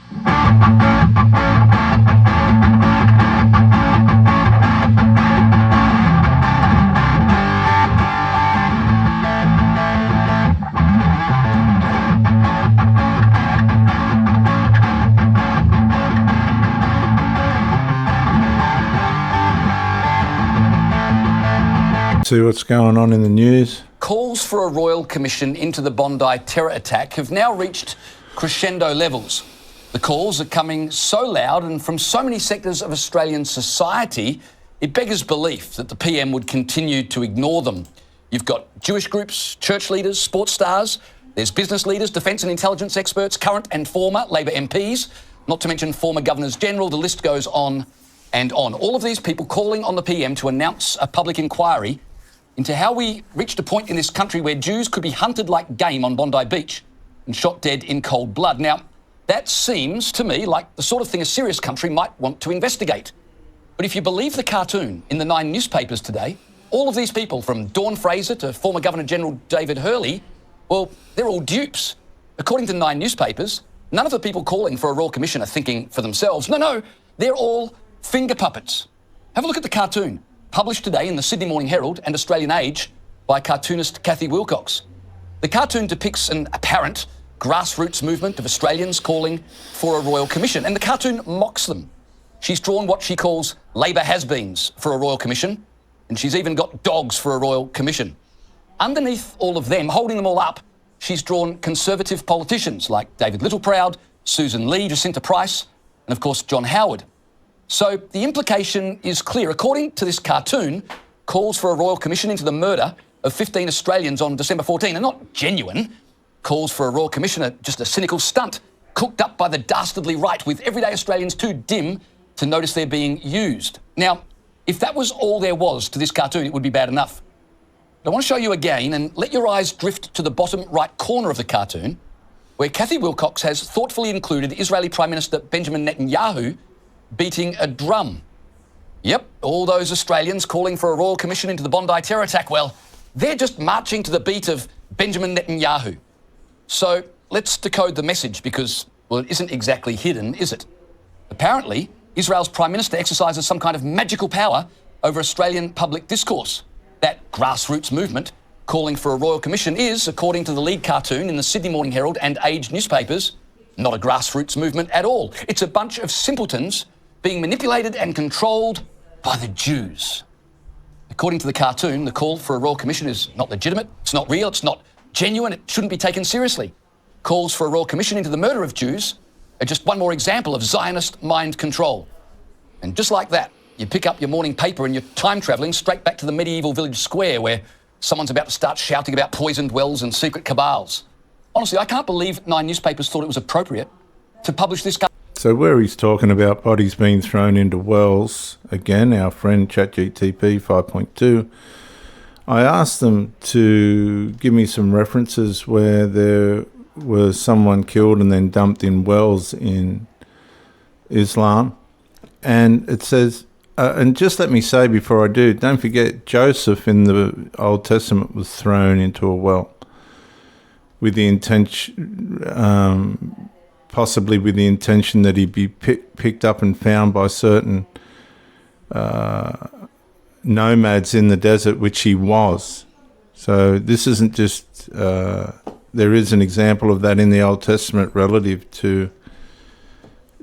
See what's going on in the news. Calls for a royal commission into the Bondi terror attack have now reached crescendo levels. The calls are coming so loud and from so many sectors of Australian society, it beggars belief that the PM would continue to ignore them. You've got Jewish groups, church leaders, sports stars, there's business leaders, defence and intelligence experts, current and former Labor MPs, not to mention former Governors-General, the list goes on and on. All of these people calling on the PM to announce a public inquiry into how we reached a point in this country where Jews could be hunted like game on Bondi Beach and shot dead in cold blood. Now, that seems to me like the sort of thing a serious country might want to investigate. But if you believe the cartoon in the 9 newspapers today, all of these people, from Dawn Fraser to former Governor-General David Hurley, well, they're all dupes. According to 9 newspapers, none of the people calling for a royal commission are thinking for themselves. No, they're all finger puppets. Have a look at the cartoon, published today in the Sydney Morning Herald and Australian Age by cartoonist Kathy Wilcox. The cartoon depicts an apparent grassroots movement of Australians calling for a royal commission, and the cartoon mocks them. She's drawn what she calls Labor has-beens for a royal commission, and she's even got dogs for a royal commission. Underneath all of them, holding them all up, she's drawn Conservative politicians like David Littleproud, Susan Lee, Jacinta Price, and of course John Howard. So the implication is clear. According to this cartoon, calls for a royal commission into the murder of 15 Australians on December 14 are not genuine. Calls for a royal commission are just a cynical stunt cooked up by the dastardly right, with everyday Australians too dim to notice they're being used. Now, if that was all there was to this cartoon, it would be bad enough. But I want to show you again and let your eyes drift to the bottom right corner of the cartoon, where Kathy Wilcox has thoughtfully included Israeli Prime Minister Benjamin Netanyahu beating a drum. Yep, all those Australians calling for a royal commission into the Bondi terror attack, well, they're just marching to the beat of Benjamin Netanyahu. So let's decode the message because, well, it isn't exactly hidden, is it? Apparently, Israel's Prime Minister exercises some kind of magical power over Australian public discourse. That grassroots movement calling for a royal commission is, according to the lead cartoon in the Sydney Morning Herald and Age newspapers, not a grassroots movement at all. It's a bunch of simpletons being manipulated and controlled by the Jews. According to the cartoon, the call for a royal commission is not legitimate, it's not real, it's not genuine, it shouldn't be taken seriously. Calls for a royal commission into the murder of Jews are just one more example of Zionist mind control. And just like that, you pick up your morning paper and you're time travelling straight back to the medieval village square where someone's about to start shouting about poisoned wells and secret cabals. Honestly, I can't believe 9 newspapers thought it was appropriate to publish this. So where he's talking about bodies being thrown into wells, again, our friend ChatGTP 5.2, I asked them to give me some references where there was someone killed and then dumped in wells in Islam. And it says, and just let me say before I do, don't forget Joseph in the Old Testament was thrown into a well with the intention, possibly with the intention that he'd be picked up and found by certain nomads in the desert, which he was. So this isn't just, there is an example of that in the Old Testament relative to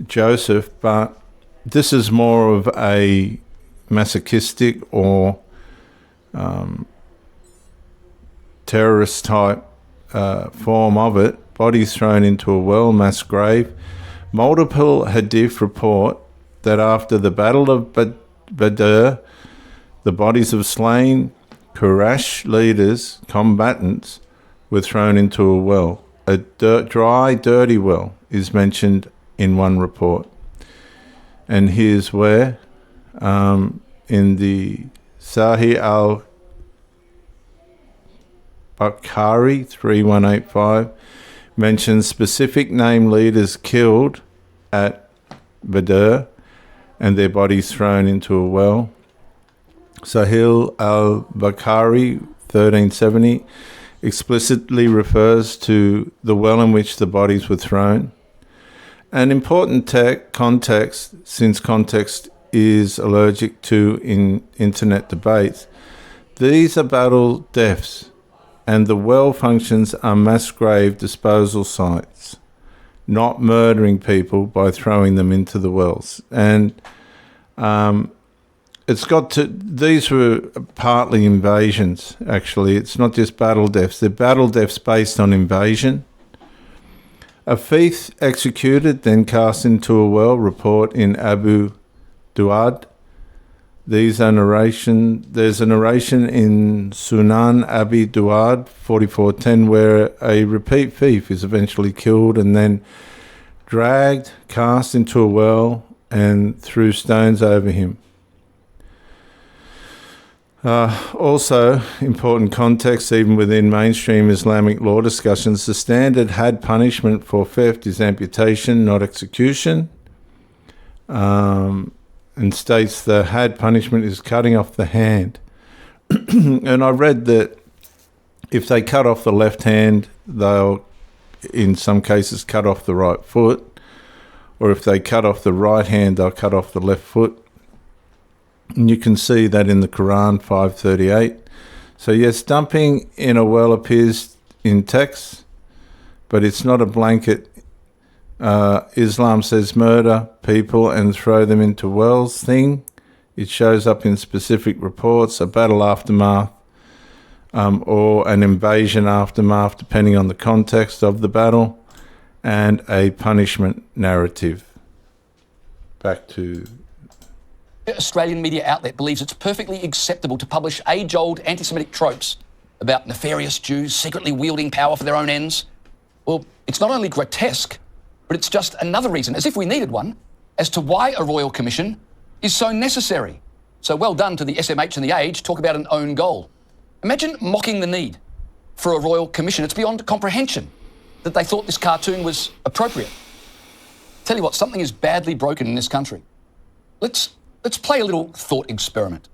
Joseph, but this is more of a masochistic or terrorist type form of it. Bodies thrown into a well, mass grave. Multiple hadith report that after the Battle of Badr, the bodies of slain Quraysh leaders, combatants, were thrown into a well. A dry, dirty well is mentioned in one report. And here's where, in the Sahih al-Bukhari 3185, mentions specific name leaders killed at Badr and their bodies thrown into a well. Sahih al-Bukhari 1370 explicitly refers to the well in which the bodies were thrown. An important context, since context is allergic to in internet debates, these are battle deaths, and the well functions are mass grave disposal sites, not murdering people by throwing them into the wells. And these were partly invasions, actually. It's not just battle deaths. They're battle deaths based on invasion. A thief executed, then cast into a well, report in Abu Duad. There's a narration in Sunan Abi Duad 4410 where a repeat thief is eventually killed and then dragged, cast into a well, and threw stones over him. Also, important context, even within mainstream Islamic law discussions, the standard had punishment for theft is amputation, not execution, and states the had punishment is cutting off the hand. And I read that if they cut off the left hand, they'll, in some cases, cut off the right foot, or if they cut off the right hand, they'll cut off the left foot. And you can see that in the Quran 538. So yes, dumping in a well appears in text, but it's not a blanket. Islam says murder people and throw them into wells thing. It shows up in specific reports, a battle aftermath, or an invasion aftermath, depending on the context of the battle, and a punishment narrative. Back to... Australian media outlet believes it's perfectly acceptable to publish age-old anti-Semitic tropes about nefarious Jews secretly wielding power for their own ends. Well, it's not only grotesque, but it's just another reason, as if we needed one, as to why a royal commission is so necessary. So well done to the SMH and the Age. Talk about an own goal. Imagine mocking the need for a royal commission. It's beyond comprehension that they thought this cartoon was appropriate. Tell you what, something is badly broken in this country. Let's play a little thought experiment.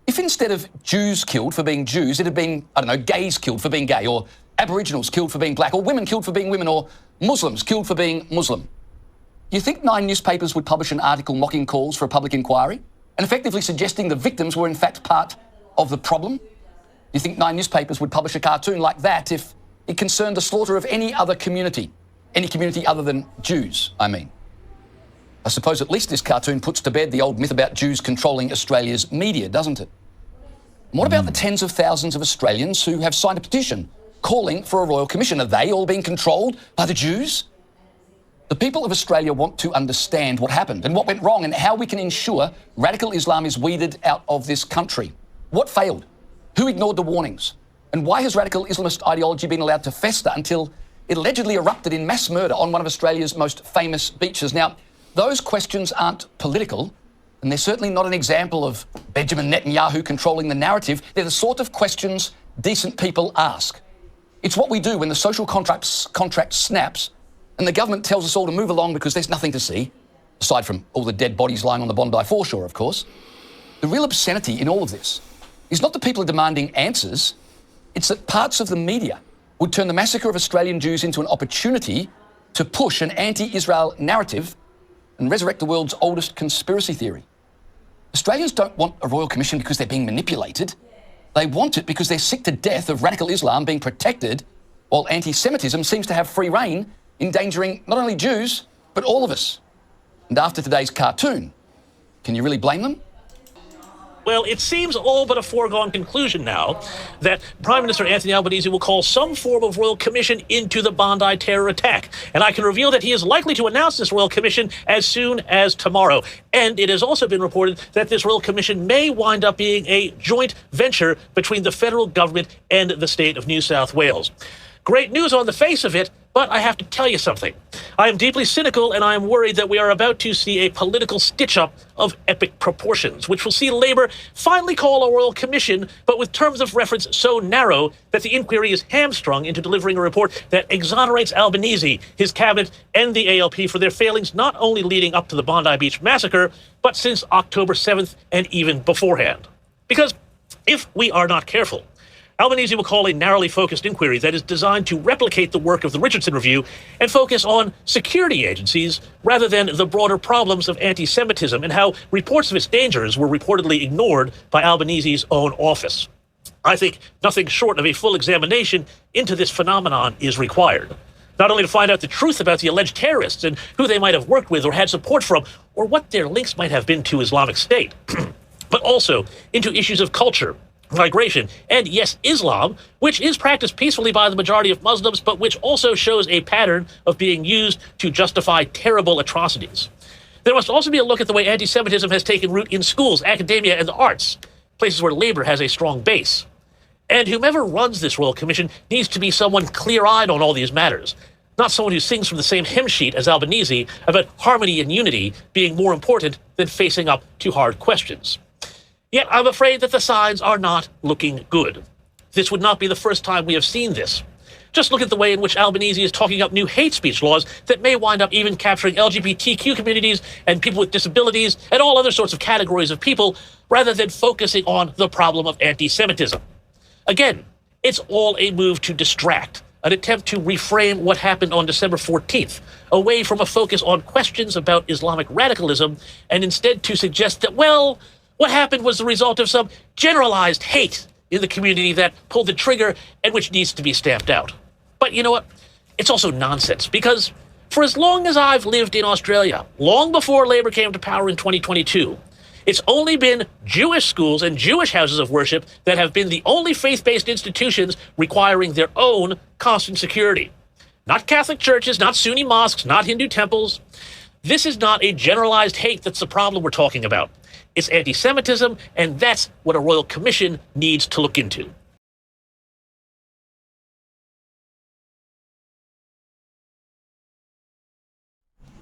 If instead of Jews killed for being Jews, it had been, I don't know, gays killed for being gay, or Aboriginals killed for being black, or women killed for being women, or Muslims killed for being Muslim, do you think 9 newspapers would publish an article mocking calls for a public inquiry and effectively suggesting the victims were in fact part of the problem? Do you think 9 newspapers would publish a cartoon like that if it concerned the slaughter of any other community? Any community other than Jews, I mean. I suppose at least this cartoon puts to bed the old myth about Jews controlling Australia's media, doesn't it? And what about the tens of thousands of Australians who have signed a petition calling for a royal commission? Are they all being controlled by the Jews? The people of Australia want to understand what happened and what went wrong and how we can ensure radical Islam is weeded out of this country. What failed? Who ignored the warnings? And why has radical Islamist ideology been allowed to fester until it allegedly erupted in mass murder on one of Australia's most famous beaches? Now, those questions aren't political, and they're certainly not an example of Benjamin Netanyahu controlling the narrative. They're the sort of questions decent people ask. It's what we do when the social contract snaps and the government tells us all to move along because there's nothing to see, aside from all the dead bodies lying on the Bondi foreshore, of course. The real obscenity in all of this is not that people are demanding answers, it's that parts of the media would turn the massacre of Australian Jews into an opportunity to push an anti-Israel narrative and resurrect the world's oldest conspiracy theory. Australians don't want a royal commission because they're being manipulated. They want it because they're sick to death of radical Islam being protected, while anti-Semitism seems to have free rein, endangering not only Jews, but all of us. And after today's cartoon, can you really blame them? Well, it seems all but a foregone conclusion now that Prime Minister Anthony Albanese will call some form of royal commission into the Bondi terror attack. And I can reveal that he is likely to announce this royal commission as soon as tomorrow. And it has also been reported that this royal commission may wind up being a joint venture between the federal government and the state of New South Wales. Great news on the face of it, but I have to tell you something. I am deeply cynical, and I am worried that we are about to see a political stitch-up of epic proportions, which will see Labour finally call a royal commission, but with terms of reference so narrow that the inquiry is hamstrung into delivering a report that exonerates Albanese, his cabinet, and the ALP for their failings not only leading up to the Bondi Beach massacre, but since October 7th and even beforehand. Because if we are not careful, Albanese will call a narrowly focused inquiry that is designed to replicate the work of the Richardson Review and focus on security agencies rather than the broader problems of anti-Semitism and how reports of its dangers were reportedly ignored by Albanese's own office. I think nothing short of a full examination into this phenomenon is required. Not only to find out the truth about the alleged terrorists and who they might have worked with or had support from, or what their links might have been to Islamic State, but also into issues of culture, migration, and yes, Islam, which is practiced peacefully by the majority of Muslims, but which also shows a pattern of being used to justify terrible atrocities. There must also be a look at the way anti-Semitism has taken root in schools, academia, and the arts, places where labor has a strong base. And whomever runs this Royal Commission needs to be someone clear-eyed on all these matters, not someone who sings from the same hymn sheet as Albanese about harmony and unity being more important than facing up to hard questions. Yet I'm afraid that the signs are not looking good. This would not be the first time we have seen this. Just look at the way in which Albanese is talking up new hate speech laws that may wind up even capturing LGBTQ communities and people with disabilities and all other sorts of categories of people, rather than focusing on the problem of anti-Semitism. Again, it's all a move to distract, an attempt to reframe what happened on December 14th, away from a focus on questions about Islamic radicalism, and instead to suggest that, well, what happened was the result of some generalized hate in the community that pulled the trigger and which needs to be stamped out. But you know what? It's also nonsense, because for as long as I've lived in Australia, long before Labour came to power in 2022, it's only been Jewish schools and Jewish houses of worship that have been the only faith-based institutions requiring their own constant security. Not Catholic churches, not Sunni mosques, not Hindu temples. This is not a generalized hate that's the problem we're talking about. It's anti-Semitism, and that's what a Royal Commission needs to look into.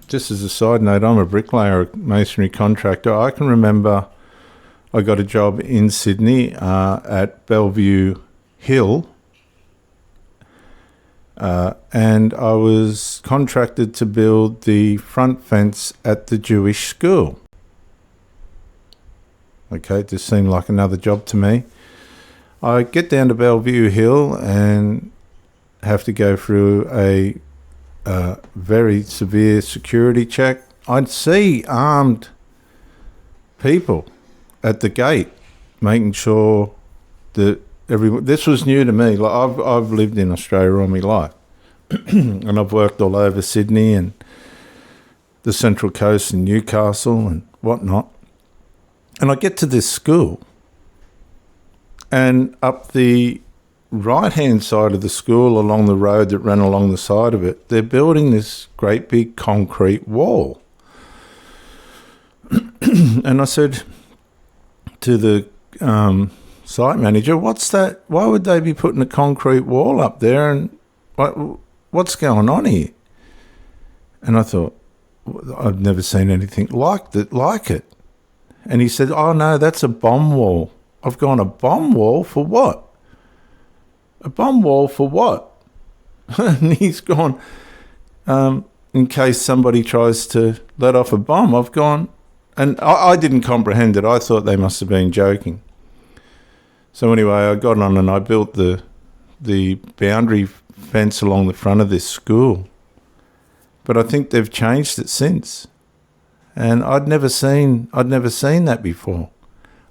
Just as a side note, I'm a bricklayer, a masonry contractor. I can remember I got a job in Sydney at Bellevue Hill, and I was contracted to build the front fence at the Jewish school. Okay, it just seemed like another job to me. I get down to Bellevue Hill and have to go through a very severe security check. I'd see armed people at the gate making sure that everyone. This was new to me. Like I've lived in Australia all my life, and I've worked all over Sydney and the Central Coast and Newcastle and whatnot. And I get to this school, and up the right-hand side of the school, along the road that ran along the side of it, they're building this great big concrete wall. And I said to the site manager, "What's that? Why would they be putting a concrete wall up there? And what's going on here?" And I thought, I've never seen anything like it. And he said, "Oh no, that's a bomb wall." I've gone, "A bomb wall for what? A bomb wall for what?" And he's gone, "In case somebody tries to let off a bomb." I've gone, and I didn't comprehend it. I thought they must have been joking. So anyway, I got on and I built the boundary fence along the front of this school. But I think they've changed it since. And I'd never seen that before.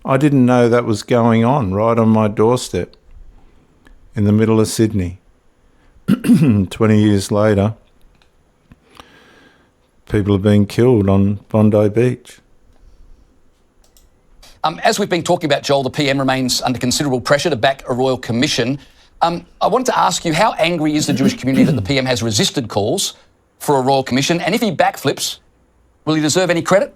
I didn't know that was going on right on my doorstep in the middle of Sydney. 20 years later, people are being killed on Bondi Beach. As we've been talking about, Joel, the PM remains under considerable pressure to back a Royal Commission. I wanted to ask you, how angry is the Jewish community that the PM has resisted calls for a Royal Commission? And if he backflips, will he deserve any credit?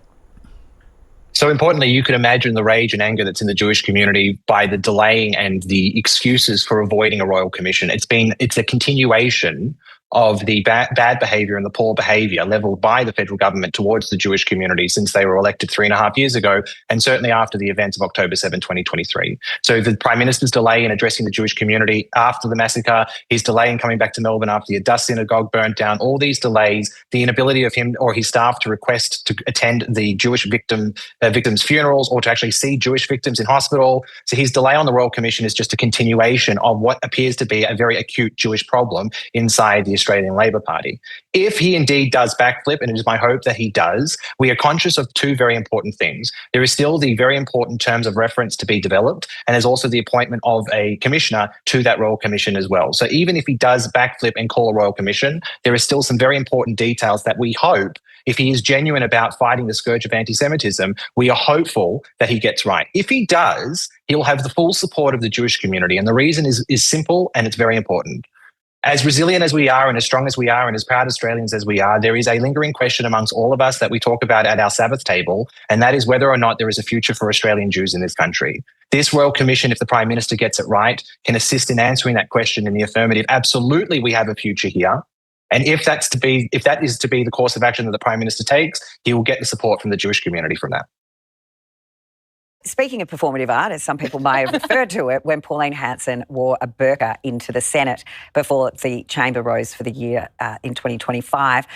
So importantly, you can imagine the rage and anger that's in the Jewish community by the delaying and the excuses for avoiding a Royal Commission. It's a continuation of the bad behaviour and the poor behaviour levelled by the federal government towards the Jewish community since they were elected 3.5 years ago, and certainly after the events of October 7, 2023. So the Prime Minister's delay in addressing the Jewish community after the massacre, his delay in coming back to Melbourne after the Adass synagogue burnt down, all these delays, the inability of him or his staff to request to attend the Jewish victims' funerals or to actually see Jewish victims in hospital. So his delay on the Royal Commission is just a continuation of what appears to be a very acute Jewish problem inside the Australian Labor Party. If he indeed does backflip, and it is my hope that he does, we are conscious of two very important things. There is still the very important terms of reference to be developed, and there's also the appointment of a commissioner to that Royal Commission as well. So even if he does backflip and call a Royal Commission, there is still some very important details that we hope, if he is genuine about fighting the scourge of anti-Semitism, we are hopeful that he gets right. If he does, he'll have the full support of the Jewish community. And the reason is simple, and it's very important. As resilient as we are and as strong as we are and as proud Australians as we are, there is a lingering question amongst all of us that we talk about at our Sabbath table, and that is whether or not there is a future for Australian Jews in this country. This Royal Commission, if the Prime Minister gets it right, can assist in answering that question in the affirmative. Absolutely, we have a future here. And if that is to be the course of action that the Prime Minister takes, he will get the support from the Jewish community from that. Speaking of performative art, as some people may have referred to it, when Pauline Hanson wore a burqa into the Senate before the chamber rose for the year in 2025,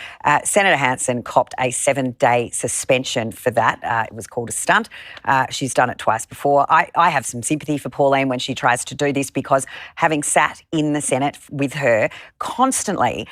Senator Hanson copped a 7-day suspension for that. It was called a stunt. She's done it twice before. I have some sympathy for Pauline when she tries to do this, because having sat in the Senate with her constantly,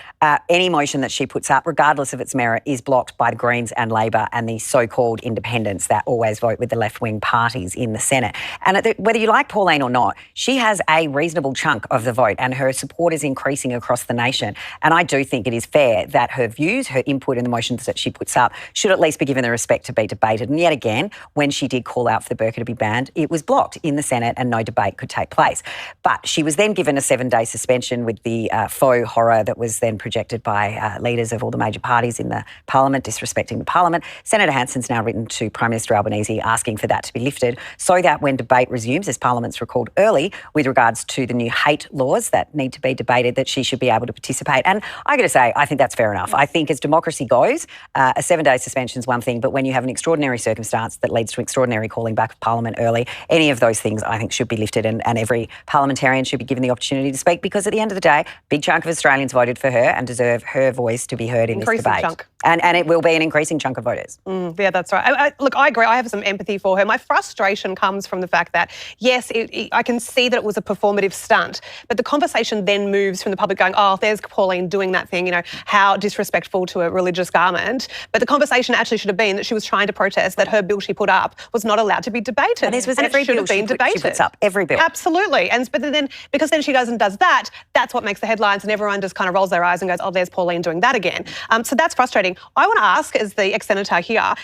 any motion that she puts up, regardless of its merit, is blocked by the Greens and Labor and the so-called independents that always vote with the left-wing parties in the Senate. And whether you like Pauline or not, she has a reasonable chunk of the vote, and her support is increasing across the nation. And I do think it is fair that her views, her input in the motions that she puts up should at least be given the respect to be debated. And yet again, when she did call out for the burqa to be banned, it was blocked in the Senate and no debate could take place. But she was then given a 7-day suspension with the faux horror that was then projected by leaders of all the major parties in the Parliament, disrespecting the Parliament. Senator Hanson's now written to Prime Minister Albanese asking for that to be lifted, so that when debate resumes, as Parliament's recalled early, with regards to the new hate laws that need to be debated, that she should be able to participate. And I got to say, I think that's fair enough. I think as democracy goes, a 7-day suspension is one thing, but when you have an extraordinary circumstance that leads to extraordinary calling back of Parliament early, any of those things I think should be lifted, and every parliamentarian should be given the opportunity to speak, because at the end of the day, a big chunk of Australians voted for her and deserve her voice to be heard in this debate. Chunk. And it will be an increasing chunk of voters. Yeah, that's right. Look, I agree. I have some empathy for her. My frustration comes from the fact that, yes, I can see that it was a performative stunt, but the conversation then moves from the public going, oh, there's Pauline doing that thing, how disrespectful to a religious garment. But the conversation actually should have been that she was trying to protest that her bill she put up was not allowed to be debated. And this was every bill she puts up, every bill. Absolutely. But then, because then she does that, that's what makes the headlines, and everyone just kind of rolls their eyes and goes, oh, there's Pauline doing that again. So that's frustrating. I want to ask, as the ex-senator here,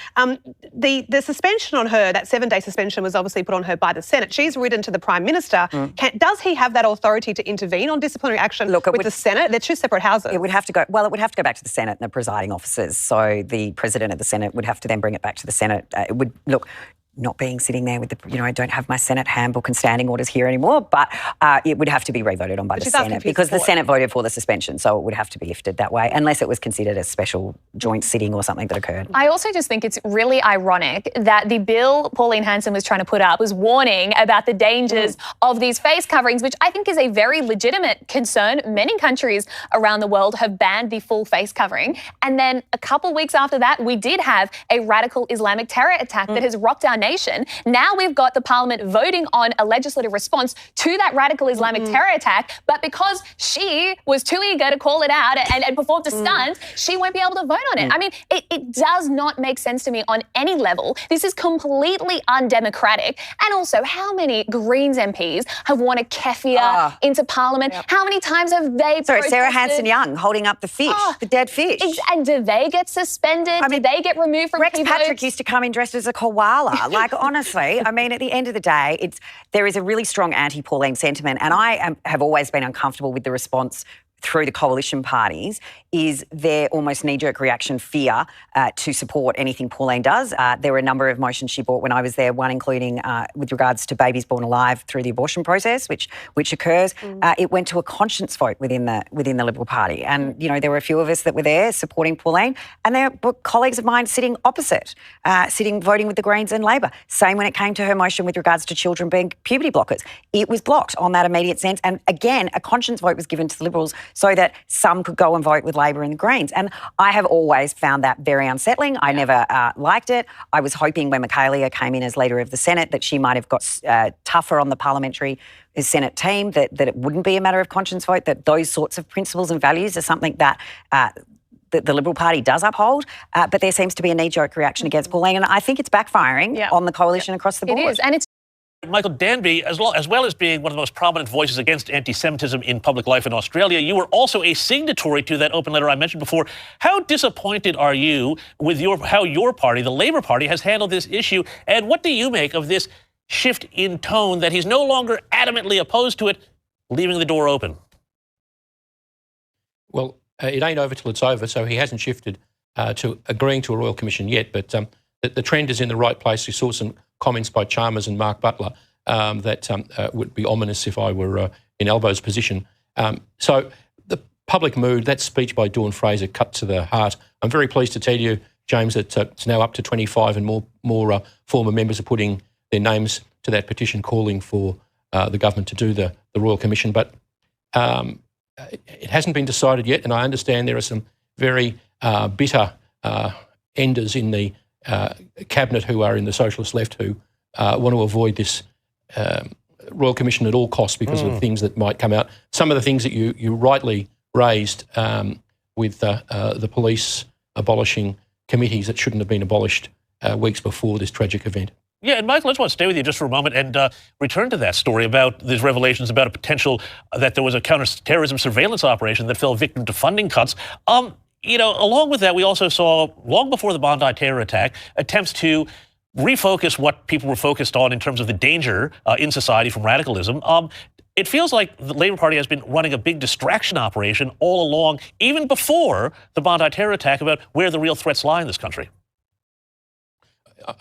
the suspension on her, that 7-day suspension was obviously put on her by the Senate. She's written to the Prime Minister. Does he have that authority to intervene on disciplinary action with the Senate? They're two separate houses. It would have to go back to the Senate and the presiding officers. So the President of the Senate would have to then bring it back to the Senate. It would, not being sitting there with I don't have my Senate handbook and standing orders here anymore, but it would have to be re-voted on by the Senate, because the Senate voted for the suspension, so it would have to be lifted that way, unless it was considered a special joint sitting or something that occurred. I also just think it's really ironic that the bill Pauline Hanson was trying to put up was warning about the dangers of these face coverings, which I think is a very legitimate concern. Many countries around the world have banned the full face covering, and then a couple weeks after that, we did have a radical Islamic terror attack that has rocked our nation. Now we've got the Parliament voting on a legislative response to that radical Islamic terror attack, but because she was too eager to call it out and performed a stunt, she won't be able to vote on it. I mean, it does not make sense to me on any level. This is completely undemocratic. And also, how many Greens MPs have worn a keffiyeh into Parliament? Yep. How many times have they protested? Sarah Hanson-Young holding up the fish, the dead fish. And do they get suspended? Do they get removed from Rex Patrick used to come in dressed as a koala. Honestly, I mean, at the end of the day, there is a really strong anti-Pauline sentiment, and I have always been uncomfortable with the response through the coalition parties is their almost knee-jerk reaction fear to support anything Pauline does. There were a number of motions she brought when I was there, one including with regards to babies born alive through the abortion process, which occurs. It went to a conscience vote within the Liberal Party. And, there were a few of us that were there supporting Pauline, and there were colleagues of mine sitting opposite, voting with the Greens and Labor. Same when it came to her motion with regards to children being puberty blockers. It was blocked on that immediate sense. And again, a conscience vote was given to the Liberals so that some could go and vote with Labor and the Greens. And I have always found that very unsettling. I never liked it. I was hoping when Michaelia came in as leader of the Senate that she might have got tougher on the parliamentary Senate team, that it wouldn't be a matter of conscience vote, that those sorts of principles and values are something that the Liberal Party does uphold, but there seems to be a knee-jerk reaction against Pauline, and I think it's backfiring on the coalition across the board. It is, and it's Michael Danby, as well as being one of the most prominent voices against anti-Semitism in public life in Australia, you were also a signatory to that open letter I mentioned before. How disappointed are you with how your party, the Labor Party, has handled this issue, and what do you make of this shift in tone that he's no longer adamantly opposed to it, leaving the door open? Well, it ain't over till it's over, so he hasn't shifted to agreeing to a Royal Commission yet, but the trend is in the right place. We saw some comments by Chalmers and Mark Butler that would be ominous if I were in Albo's position. So the public mood, that speech by Dawn Fraser cut to the heart. I'm very pleased to tell you, James, that it's now up to 25 and more former members are putting their names to that petition calling for the government to do the Royal Commission. But it hasn't been decided yet, and I understand there are some very bitter enders in the cabinet who are in the socialist left who want to avoid this Royal Commission at all costs because of things that might come out. Some of the things that you rightly raised with the police abolishing committees that shouldn't have been abolished weeks before this tragic event. Yeah, and Michael, I just want to stay with you just for a moment and return to that story about these revelations about a potential that there was a counterterrorism surveillance operation that fell victim to funding cuts. Along with that, we also saw, long before the Bondi terror attack, attempts to refocus what people were focused on in terms of the danger in society from radicalism. It feels like the Labor Party has been running a big distraction operation all along, even before the Bondi terror attack, about where the real threats lie in this country.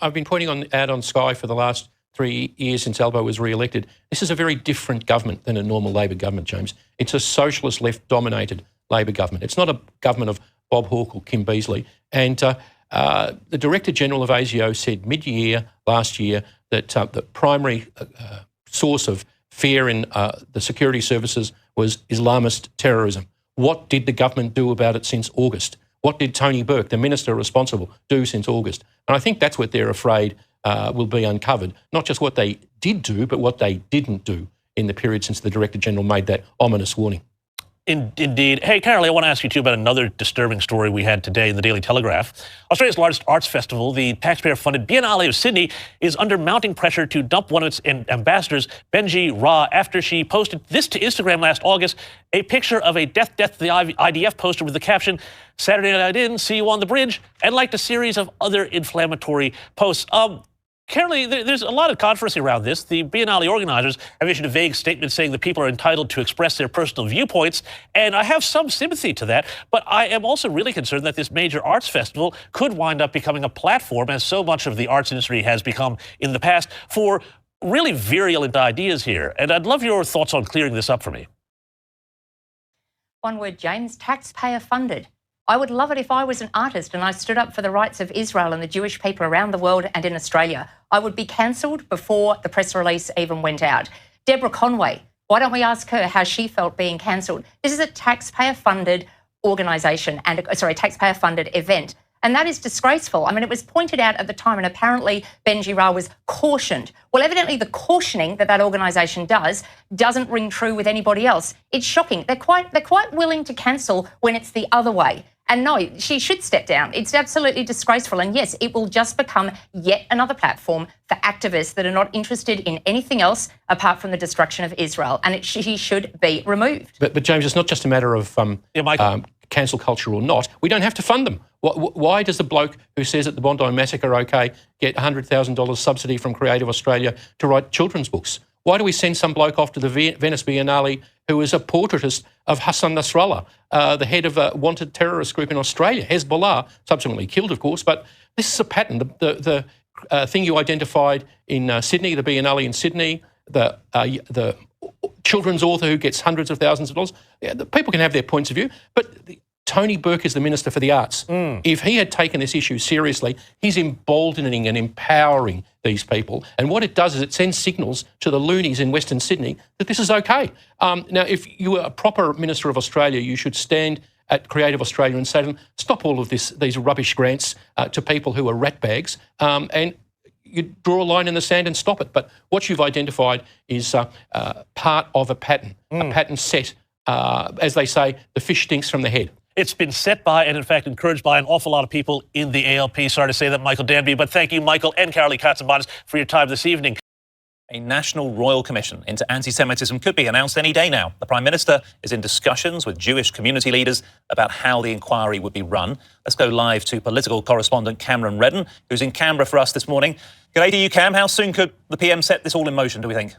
I've been pointing out on Sky for the last 3 years since Albo was re-elected. This is a very different government than a normal Labor government, James. It's a socialist left-dominated Labor government. It's not a government of Bob Hawke or Kim Beazley. And the Director General of ASIO said mid-year last year that the primary source of fear in the security services was Islamist terrorism. What did the government do about it since August? What did Tony Burke, the minister responsible, do since August? And I think that's what they're afraid will be uncovered. Not just what they did do, but what they didn't do in the period since the Director General made that ominous warning. Indeed. Hey, Carol, I want to ask you too about another disturbing story we had today in the Daily Telegraph. Australia's largest arts festival, the taxpayer-funded Biennale of Sydney, is under mounting pressure to dump one of its ambassadors, Benji Ra, after she posted this to Instagram last August, a picture of a death to the IDF poster with the caption, "Saturday night in, see you on the bridge," and liked a series of other inflammatory posts. Currently, there's a lot of controversy around this. The Biennale organizers have issued a vague statement saying that people are entitled to express their personal viewpoints, and I have some sympathy to that, but I am also really concerned that this major arts festival could wind up becoming a platform, as so much of the arts industry has become in the past, for really virulent ideas here. And I'd love your thoughts on clearing this up for me. One word, James, taxpayer funded. I would love it if I was an artist and I stood up for the rights of Israel and the Jewish people around the world and in Australia. I would be cancelled before the press release even went out. Deborah Conway, why don't we ask her how she felt being cancelled? This is a taxpayer-funded organisation and, taxpayer-funded event. And that is disgraceful. I mean, it was pointed out at the time, and apparently Benji Ra was cautioned. Well, evidently the cautioning that organisation doesn't ring true with anybody else. It's shocking. They're quite willing to cancel when it's the other way. And no, she should step down. It's absolutely disgraceful. And yes, it will just become yet another platform for activists that are not interested in anything else apart from the destruction of Israel. And she should be removed. But James, it's not just a matter of cancel culture or not. We don't have to fund them. Why does the bloke who says that the Bondi Massacre get $100,000 subsidy from Creative Australia to write children's books? Why do we send some bloke off to the Venice Biennale who is a portraitist of Hassan Nasrallah, the head of a wanted terrorist group in Australia, Hezbollah, subsequently killed, of course, but this is a pattern. The thing you identified in Sydney, the Biennale in Sydney, the children's author who gets hundreds of thousands of dollars, the people can have their points of view, but Tony Burke is the Minister for the Arts. If he had taken this issue seriously, he's emboldening and empowering these people. And what it does is it sends signals to the loonies in Western Sydney that this is okay. Now, if you were a proper Minister of Australia, you should stand at Creative Australia and say to them, stop all of these rubbish grants to people who are ratbags, and you draw a line in the sand and stop it. But what you've identified is part of a pattern set, as they say, the fish stinks from the head. It's been set by and, in fact, encouraged by an awful lot of people in the ALP. Sorry to say that, Michael Danby, but thank you, Michael and Carolee Katzenbonnis, for your time this evening. A national royal commission into anti-Semitism could be announced any day now. The Prime Minister is in discussions with Jewish community leaders about how the inquiry would be run. Let's go live to political correspondent Cameron Redden, who's in Canberra for us this morning. G'day to you, Cam. How soon could the PM set this all in motion, do we think?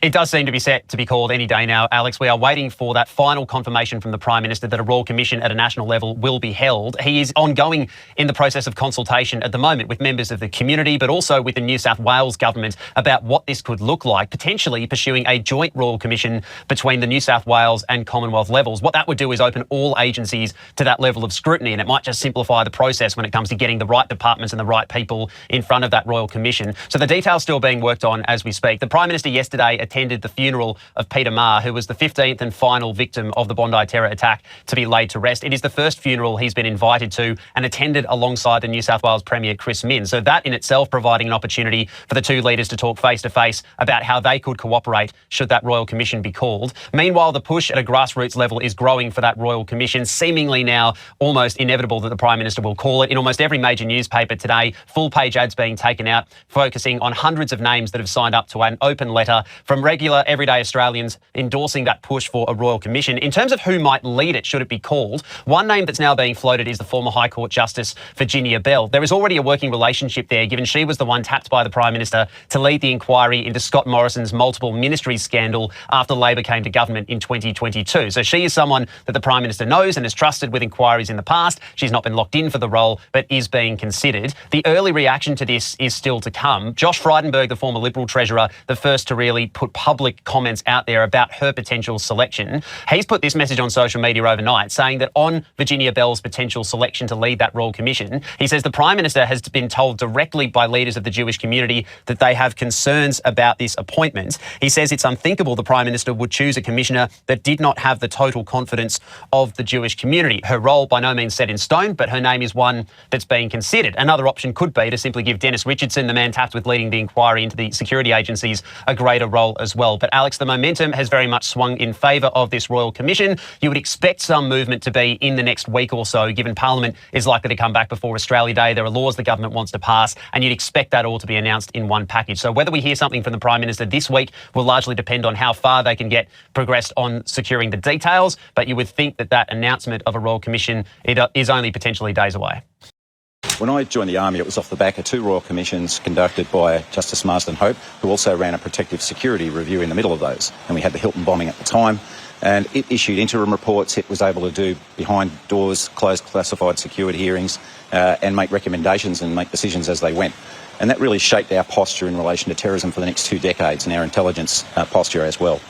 It does seem to be set to be called any day now, Alex. We are waiting for that final confirmation from the Prime Minister that a Royal Commission at a national level will be held. He is ongoing in the process of consultation at the moment with members of the community, but also with the New South Wales government about what this could look like, potentially pursuing a joint Royal Commission between the New South Wales and Commonwealth levels. What that would do is open all agencies to that level of scrutiny, and it might just simplify the process when it comes to getting the right departments and the right people in front of that Royal Commission. So the details still being worked on as we speak. The Prime Minister yesterday attended the funeral of Peter Maher, who was the 15th and final victim of the Bondi terror attack to be laid to rest. It is the first funeral he's been invited to and attended alongside the New South Wales Premier Chris Minns. So that in itself providing an opportunity for the two leaders to talk face to face about how they could cooperate should that Royal Commission be called. Meanwhile, the push at a grassroots level is growing for that Royal Commission, seemingly now almost inevitable that the Prime Minister will call it. In almost every major newspaper today, full-page ads being taken out, focusing on hundreds of names that have signed up to an open letter from regular everyday Australians endorsing that push for a Royal Commission. In terms of who might lead it, should it be called, one name that's now being floated is the former High Court Justice Virginia Bell. There is already a working relationship there, given she was the one tapped by the Prime Minister to lead the inquiry into Scott Morrison's multiple ministries scandal after Labor came to government in 2022. So she is someone that the Prime Minister knows and has trusted with inquiries in the past. She's not been locked in for the role, but is being considered. The early reaction to this is still to come. Josh Frydenberg, the former Liberal Treasurer, the first to really put public comments out there about her potential selection. He's put this message on social media overnight, saying that on Virginia Bell's potential selection to lead that Royal Commission, he says the Prime Minister has been told directly by leaders of the Jewish community that they have concerns about this appointment. He says it's unthinkable the Prime Minister would choose a commissioner that did not have the total confidence of the Jewish community. Her role by no means set in stone, but her name is one that's being considered. Another option could be to simply give Dennis Richardson, the man tapped with leading the inquiry into the security agencies, a greater role as well. But Alex, the momentum has very much swung in favour of this Royal Commission. You would expect some movement to be in the next week or so, given Parliament is likely to come back before Australia Day. There are laws the government wants to pass, and you'd expect that all to be announced in one package. So whether we hear something from the Prime Minister this week will largely depend on how far they can get progressed on securing the details, but you would think that that announcement of a Royal Commission is only potentially days away. When I joined the Army, it was off the back of two Royal Commissions conducted by Justice Marsden Hope, who also ran a protective security review in the middle of those. And we had the Hilton bombing at the time, and it issued interim reports. It was able to do behind doors, closed classified security hearings, and make recommendations and make decisions as they went. And that really shaped our posture in relation to terrorism for the next 2 decades, and our intelligence posture as well.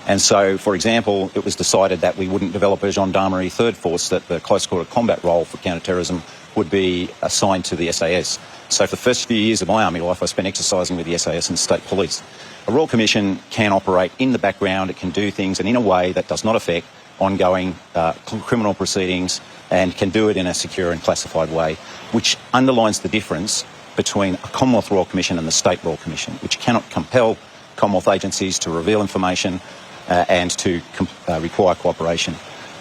And so, for example, it was decided that we wouldn't develop a gendarmerie third force, that the close quarter combat role for counter-terrorism would be assigned to the SAS. So for the first few years of my army life, I spent exercising with the SAS and state police. A Royal Commission can operate in the background, it can do things, and in a way that does not affect ongoing criminal proceedings, and can do it in a secure and classified way, which underlines the difference between a Commonwealth Royal Commission and the State Royal Commission, which cannot compel Commonwealth agencies to reveal information and to require cooperation.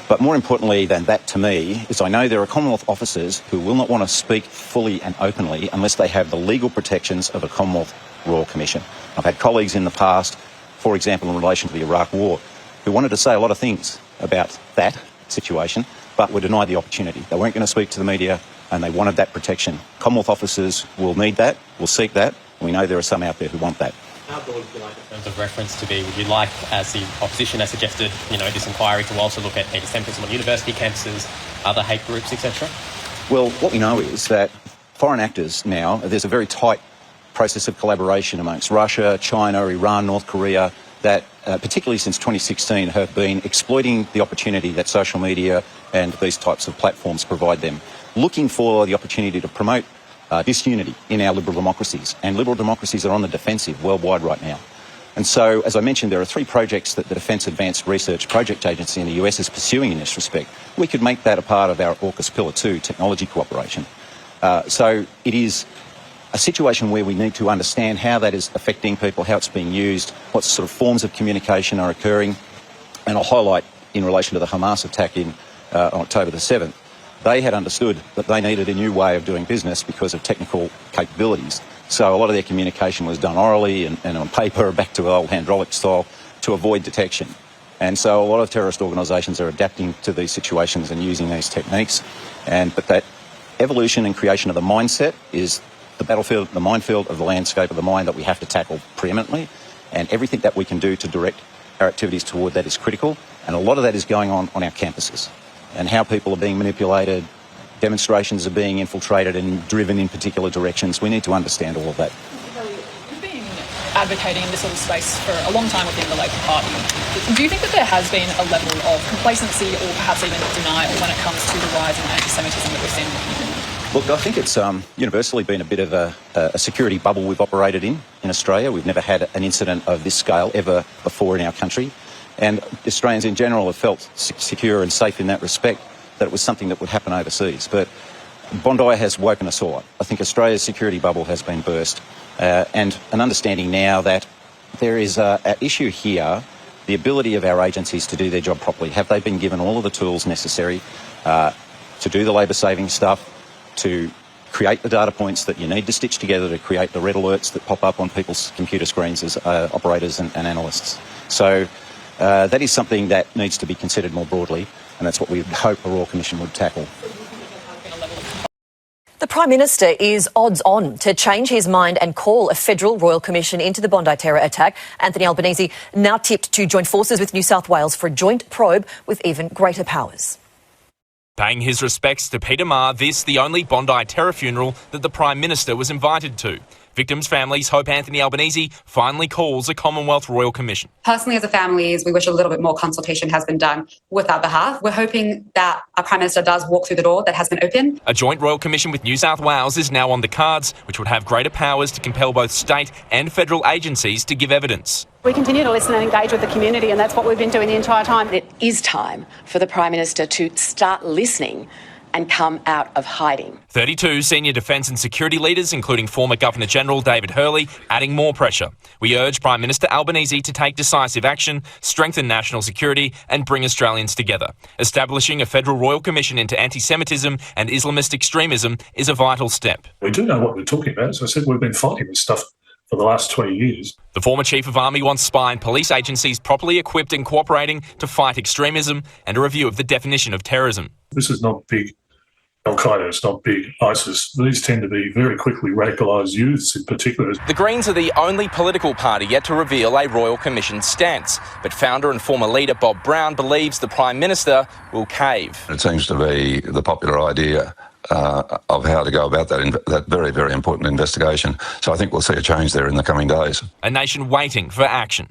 But more importantly than that to me is I know there are Commonwealth officers who will not want to speak fully and openly unless they have the legal protections of a Commonwealth Royal Commission. I've had colleagues in the past, for example, in relation to the Iraq War, who wanted to say a lot of things about that situation, but were denied the opportunity. They weren't going to speak to the media, and they wanted that protection. Commonwealth officers will need that, will seek that. We know there are some out there who want that. How broad would you like in terms of reference to be? Would you like, as the opposition has suggested, this inquiry to also look at anti-Semitism on university campuses, other hate groups, etc.? Well, what we know is that foreign actors now, there's a very tight process of collaboration amongst Russia, China, Iran, North Korea, that particularly since 2016 have been exploiting the opportunity that social media and these types of platforms provide them, looking for the opportunity to promote disunity in our liberal democracies. And liberal democracies are on the defensive worldwide right now. And so, as I mentioned, there are 3 projects that the Defence Advanced Research Project Agency in the US is pursuing in this respect. We could make that a part of our AUKUS Pillar 2 technology cooperation. So it is a situation where we need to understand how that is affecting people, how it's being used, what sort of forms of communication are occurring. And I'll highlight in relation to the Hamas attack on October the 7th, they had understood that they needed a new way of doing business because of technical capabilities. So a lot of their communication was done orally and on paper, back to old hydraulic style, to avoid detection. And so a lot of terrorist organisations are adapting to these situations and using these techniques. But that evolution and creation of the mindset is the battlefield, the minefield of the landscape of the mind that we have to tackle preeminently. And everything that we can do to direct our activities toward that is critical. And a lot of that is going on our campuses. And how people are being manipulated, demonstrations are being infiltrated and driven in particular directions. We need to understand all of that. You've been advocating this sort of space for a long time within the Labour Party. Do you think that there has been a level of complacency or perhaps even denial when it comes to the rise in anti-Semitism that we've seen? Look, I think it's universally been a bit of a security bubble we've operated in Australia. We've never had an incident of this scale ever before in our country. And Australians in general have felt secure and safe in that respect, that it was something that would happen overseas. But Bondi has woken us all up. I think Australia's security bubble has been burst. And an understanding now that there is an issue here, the ability of our agencies to do their job properly. Have they been given all of the tools necessary to do the labour-saving stuff, to create the data points that you need to stitch together to create the red alerts that pop up on people's computer screens as operators and analysts? So that is something that needs to be considered more broadly, and that's what we hope a Royal Commission would tackle. The Prime Minister is odds on to change his mind and call a federal Royal Commission into the Bondi terror attack. Anthony Albanese now tipped to join forces with New South Wales for a joint probe with even greater powers. Paying his respects to Peter Maher, this the only Bondi terror funeral that the Prime Minister was invited to. Victims' families hope Anthony Albanese finally calls a Commonwealth Royal Commission. Personally, as a family, we wish a little bit more consultation has been done with our behalf. We're hoping that our Prime Minister does walk through the door that has been opened. A joint Royal Commission with New South Wales is now on the cards, which would have greater powers to compel both state and federal agencies to give evidence. We continue to listen and engage with the community, and that's what we've been doing the entire time. It is time for the Prime Minister to start listening and come out of hiding. 32 senior defence and security leaders, including former Governor-General David Hurley, adding more pressure. We urge Prime Minister Albanese to take decisive action, strengthen national security and bring Australians together. Establishing a federal Royal Commission into anti-Semitism and Islamist extremism is a vital step. We do know what we're talking about. As I said, we've been fighting this stuff for the last 20 years. The former Chief of Army wants spy and police agencies properly equipped and cooperating to fight extremism and a review of the definition of terrorism. This is not big Al-Qaeda, it's not big ISIS. These tend to be very quickly radicalised youths in particular. The Greens are the only political party yet to reveal a Royal Commission stance, but founder and former leader Bob Brown believes the Prime Minister will cave. It seems to be the popular idea of how to go about that very, very important investigation. So I think we'll see a change there in the coming days. A nation waiting for action.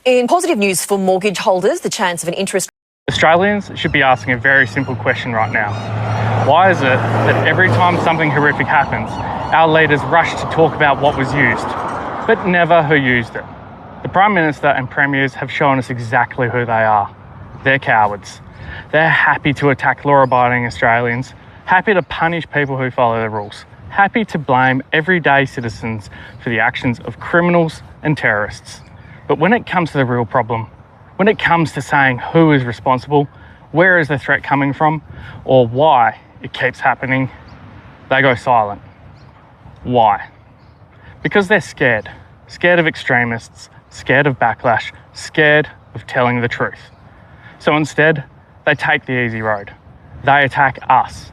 In positive news for mortgage holders, the chance of an interest... Australians should be asking a very simple question right now. Why is it that every time something horrific happens, our leaders rush to talk about what was used, but never who used it? The Prime Minister and Premiers have shown us exactly who they are. They're cowards. They're happy to attack law-abiding Australians, happy to punish people who follow the rules, happy to blame everyday citizens for the actions of criminals and terrorists. But when it comes to the real problem, when it comes to saying who is responsible, where is the threat coming from, or why it keeps happening, they go silent. Why? Because they're scared. Scared of extremists, scared of backlash, scared of telling the truth. So instead, they take the easy road. They attack us.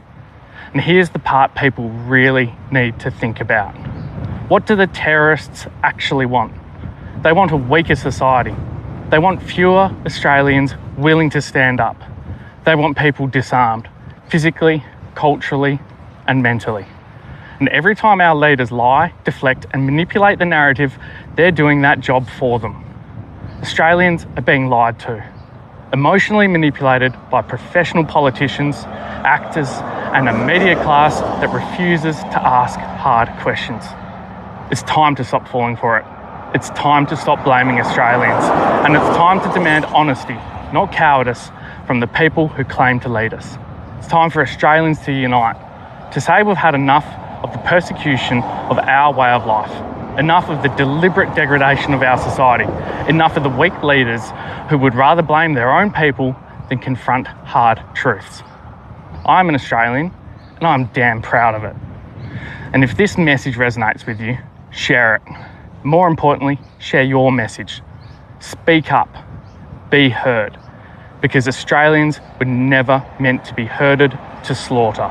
And here's the part people really need to think about. What do the terrorists actually want? They want a weaker society. They want fewer Australians willing to stand up. They want people disarmed, physically, culturally, and mentally. And every time our leaders lie, deflect, and manipulate the narrative, they're doing that job for them. Australians are being lied to, emotionally manipulated by professional politicians, actors, and a media class that refuses to ask hard questions. It's time to stop falling for it. It's time to stop blaming Australians. And it's time to demand honesty, not cowardice, from the people who claim to lead us. It's time for Australians to unite, to say we've had enough of the persecution of our way of life, enough of the deliberate degradation of our society, enough of the weak leaders who would rather blame their own people than confront hard truths. I'm an Australian, and I'm damn proud of it. And if this message resonates with you, share it. More importantly, share your message. Speak up. Be heard. Because Australians were never meant to be herded to slaughter.